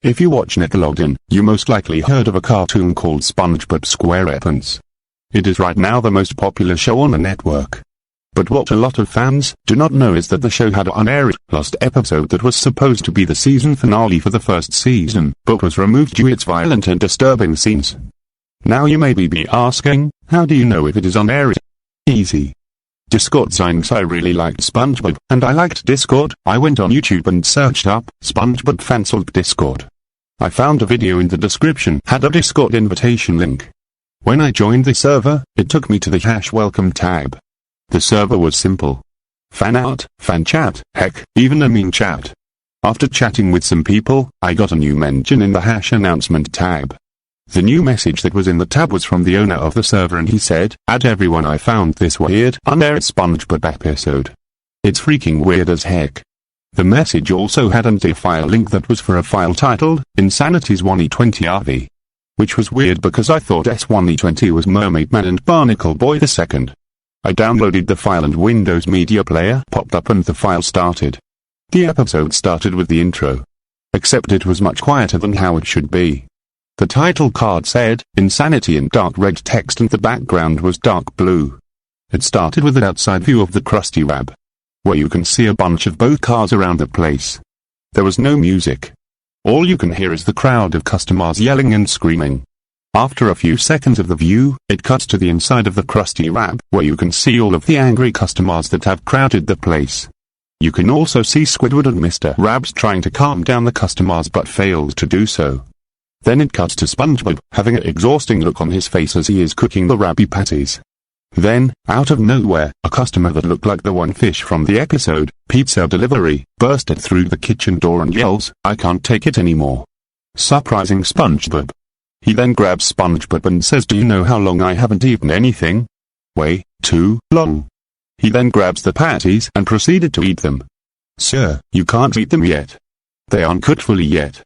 If you watch Nickelodeon, you most likely heard of a cartoon called SpongeBob SquarePants. It is right now the most popular show on the network. But what a lot of fans do not know is that the show had an unaired, lost episode that was supposed to be the season finale for the first season, but was removed due to its violent and disturbing scenes. Now you may be asking, how do you know if it is unaired? Easy. Discord signs. I really liked SpongeBob, and I liked Discord. I went on YouTube and searched up SpongeBob Fansub Discord. I found a video in the description had a Discord invitation link. When I joined the server, it took me to the #welcome tab. The server was simple. Fan art, fan chat, heck, even a meme chat. After chatting with some people, I got a new mention in the #announcement tab. The new message that was in the tab was from the owner of the server, and he said, "Add everyone, I found this weird, unaired SpongeBob episode. It's freaking weird as heck." The message also had a file link that was for a file titled, Insanity's 1E20 RV. Which was weird because I thought S1E20 was Mermaid Man and Barnacle Boy II. I downloaded the file and Windows Media Player popped up and the file started. The episode started with the intro. Except it was much quieter than how it should be. The title card said, Insanity in dark red text and the background was dark blue. It started with an outside view of the Krusty Krab, where you can see a bunch of boat cars around the place. There was no music. All you can hear is the crowd of customers yelling and screaming. After a few seconds of the view, it cuts to the inside of the Krusty Krab, where you can see all of the angry customers that have crowded the place. You can also see Squidward and Mr. Krabs trying to calm down the customers but failed to do so. Then it cuts to SpongeBob, having an exhausting look on his face as he is cooking the Krabby Patties. Then, out of nowhere, a customer that looked like the one fish from the episode, Pizza Delivery, bursted through the kitchen door and yells, "I can't take it anymore," surprising SpongeBob. He then grabs SpongeBob and says, "Do you know how long I haven't eaten anything? Way too long." He then grabs the patties and proceeded to eat them. "Sir, you can't eat them yet. They aren't cooked fully yet,"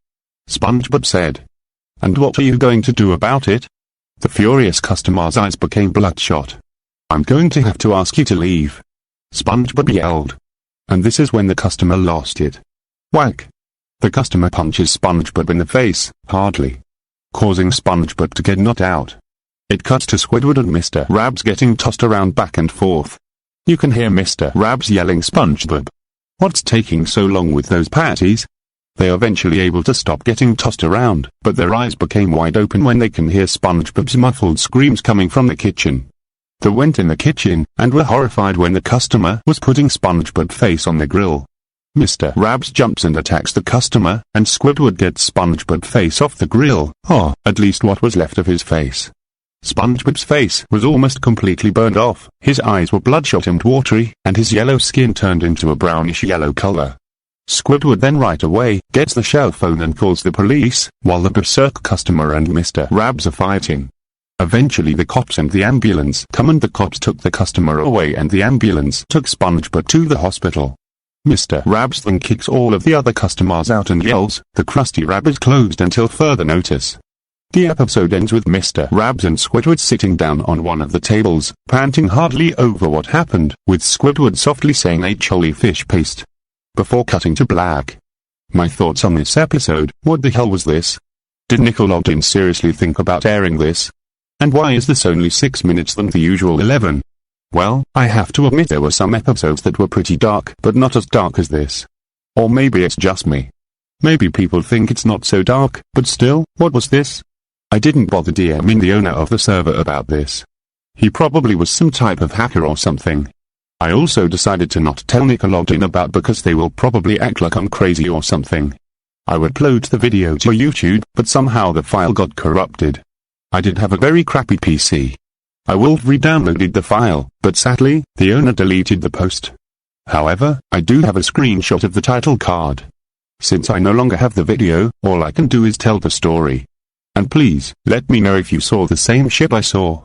SpongeBob said. "And what are you going to do about it?" The furious customer's eyes became bloodshot. "I'm going to have to ask you to leave," SpongeBob yelled. And this is when the customer lost it. Whack! The customer punches SpongeBob in the face, hardly, causing SpongeBob to get knocked out. It cuts to Squidward and Mr. Krabs getting tossed around back and forth. You can hear Mr. Krabs yelling, "SpongeBob, what's taking so long with those patties?" They are eventually able to stop getting tossed around, but their eyes became wide open when they can hear SpongeBob's muffled screams coming from the kitchen. They went in the kitchen, and were horrified when the customer was putting SpongeBob's face on the grill. Mr. Krabs jumps and attacks the customer, and Squidward gets SpongeBob's face off the grill, or at least what was left of his face. SpongeBob's face was almost completely burned off, his eyes were bloodshot and watery, and his yellow skin turned into a brownish yellow color. Squidward then right away gets the shell phone and calls the police, while the berserk customer and Mr. Krabs are fighting. Eventually the cops and the ambulance come, and the cops took the customer away and the ambulance took SpongeBob to the hospital. Mr. Krabs then kicks all of the other customers out and yells, "The Krusty Krab is closed until further notice." The episode ends with Mr. Krabs and Squidward sitting down on one of the tables, panting hardly over what happened, with Squidward softly saying, "Ate Cholly fish paste," before cutting to black. My thoughts on this episode: what the hell was this? Did Nickelodeon seriously think about airing this? And why is this only 6 minutes than the usual 11? Well, I have to admit there were some episodes that were pretty dark, but not as dark as this. Or maybe it's just me. Maybe people think it's not so dark, but still, what was this? I didn't bother DMing the owner of the server about this. He probably was some type of hacker or something. I also decided to not tell Nickelodeon about because they will probably act like I'm crazy or something. I would upload the video to YouTube, but somehow the file got corrupted. I did have a very crappy PC. I will re-downloaded the file, but sadly, the owner deleted the post. However, I do have a screenshot of the title card. Since I no longer have the video, all I can do is tell the story. And please, let me know if you saw the same shit I saw.